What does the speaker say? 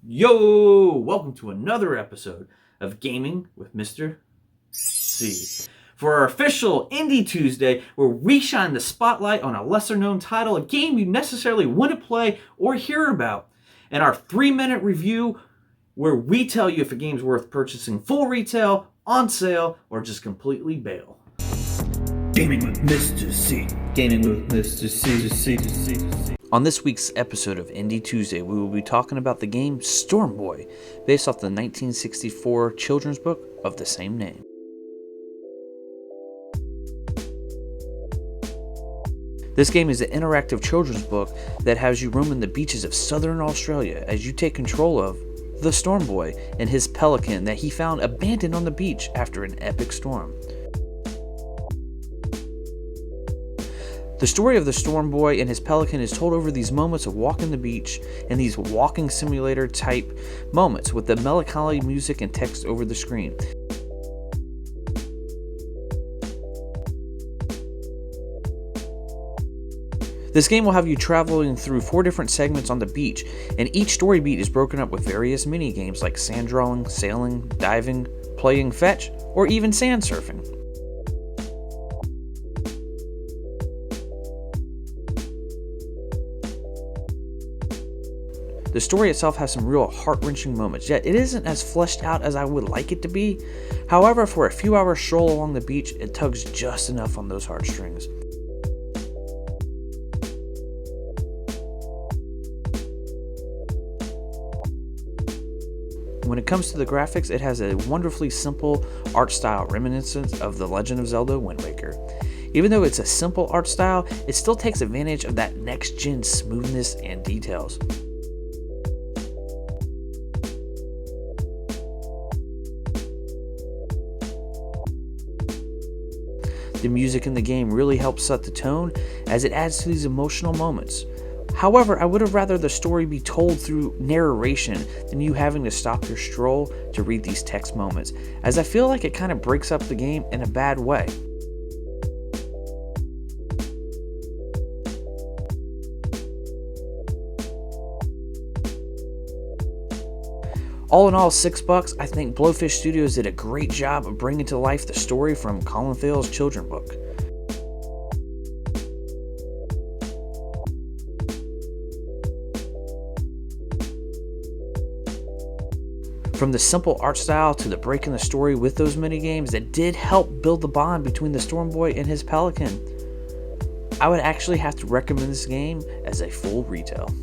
Yo! Welcome to another episode of Gaming with Mr. C. For our official Indie Tuesday, where we shine the spotlight on a lesser known title, a game you necessarily wouldn't play or hear about, and our 3-minute review, where we tell you if a game's worth purchasing full retail, on sale, or just completely bail. Gaming with Mr. C. Gaming with Mr. C. On this week's episode of Indie Tuesday, we will be talking about the game Storm Boy, based off the 1964 children's book of the same name. This game is an interactive children's book that has you roaming the beaches of southern Australia as you take control of the Storm Boy and his pelican that he found abandoned on the beach after an epic storm. The story of the Storm Boy and his pelican is told over these moments of walking the beach and these walking simulator type moments with the melancholy music and text over the screen. This game will have you traveling through 4 different segments on the beach, and each story beat is broken up with various mini games like sand drawing, sailing, diving, playing fetch, or even sand surfing. The story itself has some real heart-wrenching moments, yet it isn't as fleshed out as I would like it to be. However, for a few hours stroll along the beach, it tugs just enough on those heartstrings. When it comes to the graphics, it has a wonderfully simple art style reminiscent of The Legend of Zelda: Wind Waker. Even though it's a simple art style, it still takes advantage of that next-gen smoothness and details. The music in the game really helps set the tone as it adds to these emotional moments. However, I would have rather the story be told through narration than you having to stop your stroll to read these text moments, as I feel like it kind of breaks up the game in a bad way. All in all, $6, I think Blowfish Studios did a great job of bringing to life the story from Colin Fail's children's book. From the simple art style to the break in the story with those minigames that did help build the bond between the Storm Boy and his pelican, I would actually have to recommend this game as a full retail.